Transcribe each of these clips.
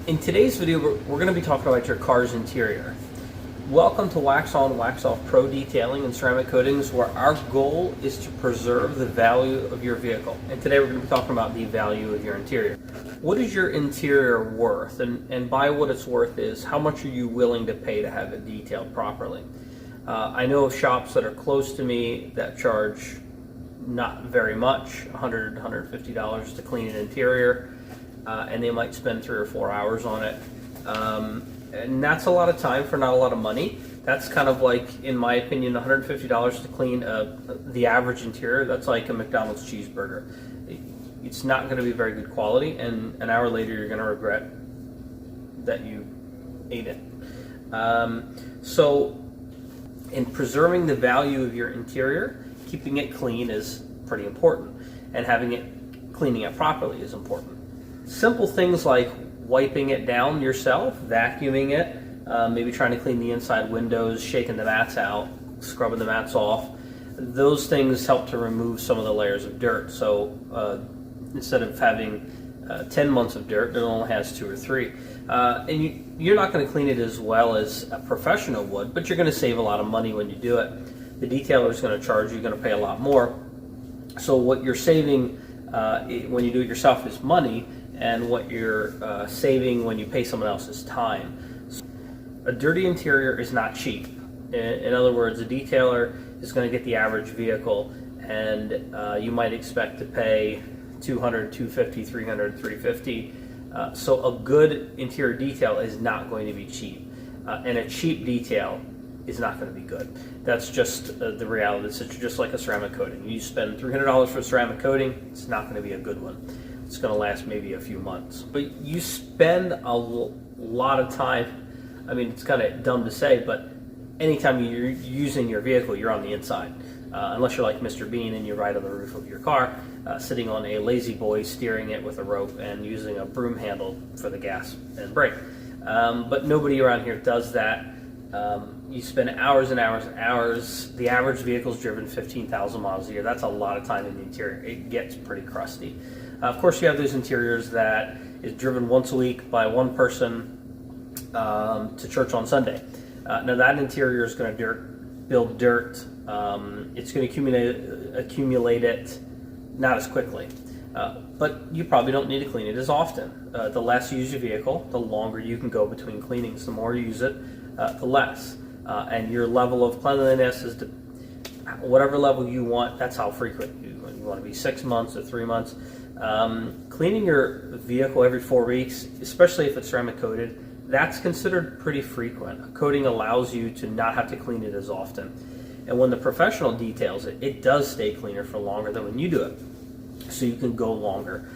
In today's video, we're going to be talking about your car's interior. Welcome to Wax On, Wax Off Pro Detailing and Ceramic Coatings, where our goal is to preserve the value of your vehicle. And today we're going to be talking about the value of your interior. What is your interior worth? And by what it's worth is, how much are you willing to pay to have it detailed properly? I know of shops that are close to me that charge not very much, $100, $150 to clean an interior. And they might spend 3 or 4 hours on it. And that's a lot of time for not a lot of money. That's kind of like, in my opinion, $150 to clean the average interior. That's like a McDonald's cheeseburger. It's not going to be very good quality, and an hour later you're going to regret that you ate it. So in preserving the value of your interior, keeping it clean is pretty important, and cleaning it properly is important. Simple things like wiping it down yourself, vacuuming it, maybe trying to clean the inside windows, shaking the mats out, scrubbing the mats off. Those things help to remove some of the layers of dirt. So instead of having 10 months of dirt, it only has 2 or 3. And you're not going to clean it as well as a professional would, but you're going to save a lot of money when you do it. The detailer is going to charge you, going to pay a lot more. So what you're saving when you do it yourself is money, and what you're saving when you pay someone else is time. So a dirty interior is not cheap. In other words, a detailer is going to get the average vehicle, and you might expect to pay $200, $250, $300, $350. So a good interior detail is not going to be cheap, and a cheap detail is not going to be good. That's just the reality. It's just like a ceramic coating. You spend $300 for a ceramic coating, it's not going to be a good one. It's going to last maybe a few months. But you spend a lot of time. I mean, it's kind of dumb to say, but anytime you're using your vehicle, you're on the inside. Unless you're like Mr. Bean and you ride on the roof of your car, sitting on a lazy boy, steering it with a rope and using a broom handle for the gas and brake. But nobody around here does that. You spend hours and hours and hours. The average vehicle is driven 15,000 miles a year. That's a lot of time in the interior. It gets pretty crusty. Of course, you have those interiors that is driven once a week by one person to church on Sunday. Now that interior is going to build dirt. It's going to accumulate it not as quickly. But you probably don't need to clean it as often. The less you use your vehicle, the longer you can go between cleanings. The more you use it, the less. And your level of cleanliness is whatever level you want. That's how frequent you want to be, 6 months or 3 months. Cleaning your vehicle every 4 weeks, especially if it's ceramic coated, that's considered pretty frequent. A coating allows you to not have to clean it as often. And when the professional details it, it does stay cleaner for longer than when you do it. So you can go longer.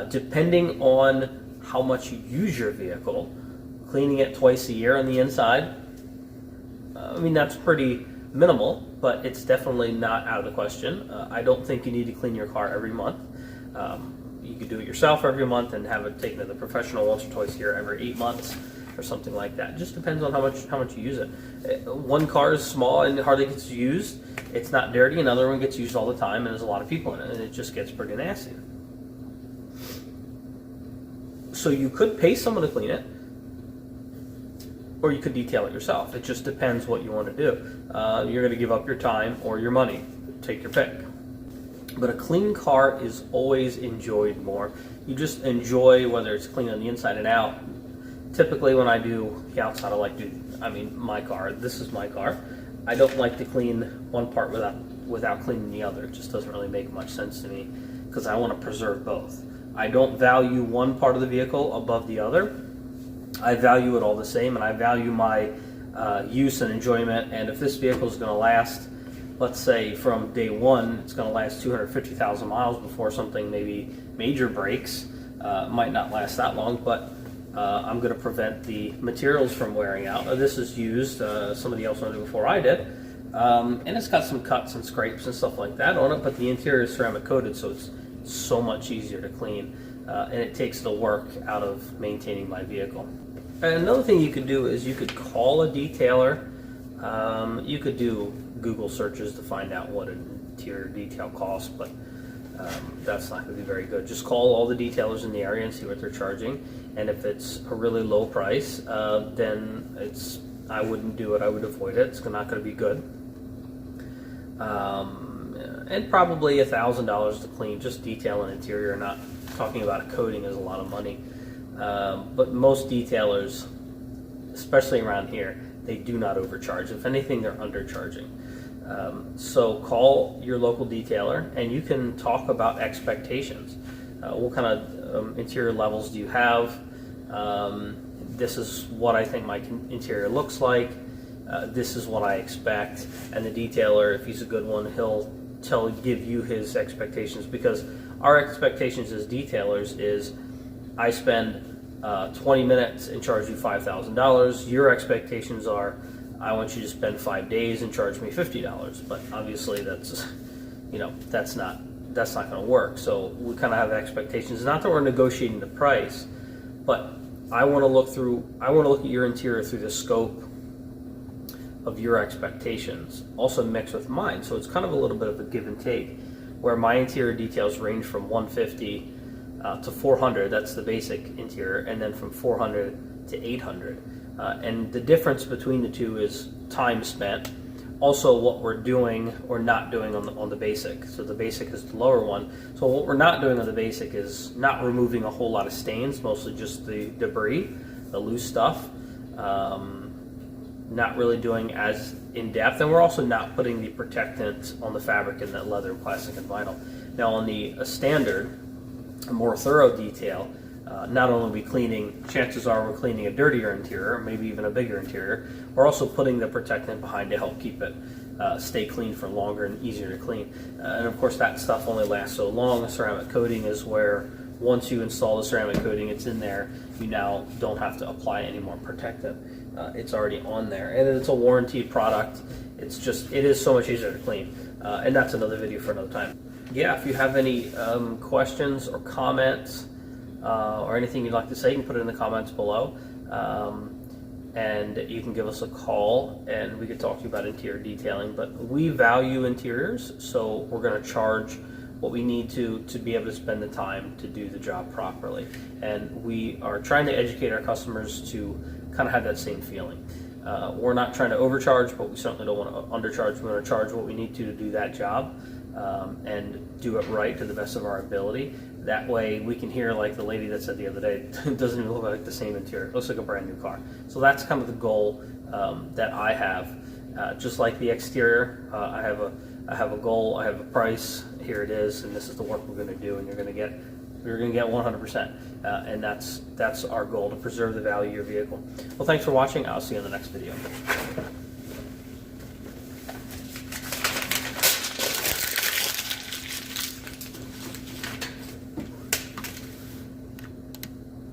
Depending on how much you use your vehicle, cleaning it twice a year on the inside, I mean, that's pretty minimal, but it's definitely not out of the question. I don't think you need to clean your car every month. You could do it yourself every month and have it taken to the professional once or twice a year every 8 months or something like that. It just depends on how much you use it. One car is small and hardly gets used. It's not dirty. Another one gets used all the time, and there's a lot of people in it, and it just gets pretty nasty. So you could pay someone to clean it, or you could detail it yourself. It just depends what you want to do. You're going to give up your time or your money. Take your pick. But a clean car is always enjoyed more. You just enjoy whether it's clean on the inside and out. Typically when I do the outside, my car, this is my car. I don't like to clean one part without cleaning the other. It just doesn't really make much sense to me because I want to preserve both. I don't value one part of the vehicle above the other. I value it all the same, and I value my use and enjoyment. And if this vehicle is going to last, let's say from day one, it's going to last 250,000 miles before something maybe major breaks. Might not last that long, but I'm going to prevent the materials from wearing out. This is used, somebody else owned it before I did, and it's got some cuts and scrapes and stuff like that on it, but the interior is ceramic coated, so it's so much easier to clean, and it takes the work out of maintaining my vehicle. And another thing you could do is you could call a detailer. You could do Google searches to find out what an interior detail costs, but that's not going to be very good. Just call all the detailers in the area and see what they're charging. And if it's a really low price, then I wouldn't do it. I would avoid it. It's not going to be good. And probably $1,000 to clean, just detail an interior. Not talking about a coating is a lot of money. But most detailers, especially around here, they do not overcharge. If anything, they're undercharging. So call your local detailer and you can talk about expectations. What kind of interior levels do you have? This is what I think my interior looks like. This is what I expect. And the detailer, if he's a good one, he'll give you his expectations, because our expectations as detailers is I spend 20 minutes and charge you $5,000. Your expectations are I want you to spend 5 days and charge me $50. But obviously that's not going to work. So we kind of have expectations. Not that we're negotiating the price, but I want to look at your interior through the scope of your expectations, also mixed with mine. So it's kind of a little bit of a give and take, where my interior details range from 150 to 400. That's the basic interior, and then from 400 to 800. And the difference between the two is time spent. Also, what we're doing or not doing on the basic. So the basic is the lower one. So what we're not doing on the basic is not removing a whole lot of stains, mostly just the debris, the loose stuff. Not really doing as in depth, and we're also not putting the protectant on the fabric and the leather, plastic, and vinyl. Now on a standard, a more thorough detail, not only are we cleaning, chances are we're cleaning a dirtier interior, maybe even a bigger interior, we're also putting the protectant behind to help keep it stay clean for longer and easier to clean. And of course that stuff only lasts so long. A ceramic coating is where once you install the ceramic coating, it's in there, you now don't have to apply any more protectant. It's already on there, and it's a warranted product. It is so much easier to clean, and that's another video for another time. Yeah, if you have any questions or comments or anything you'd like to say, you can put it in the comments below, and you can give us a call and we could talk to you about interior detailing. But we value interiors, so we're going to charge what we need to be able to spend the time to do the job properly. And we are trying to educate our customers to kind of have that same feeling. We're not trying to overcharge, but we certainly don't want to undercharge. We want to charge what we need to do that job, and do it right to the best of our ability. That way we can hear, like the lady that said the other day, it doesn't even look like the same interior. It looks like a brand new car. So that's kind of the goal that I have. Just like the exterior, I have a goal, I have a price, here it is, and this is the work we're going to do, and you're going to get 100%. And that's our goal, to preserve the value of your vehicle. Well, thanks for watching. I'll see you in the next video.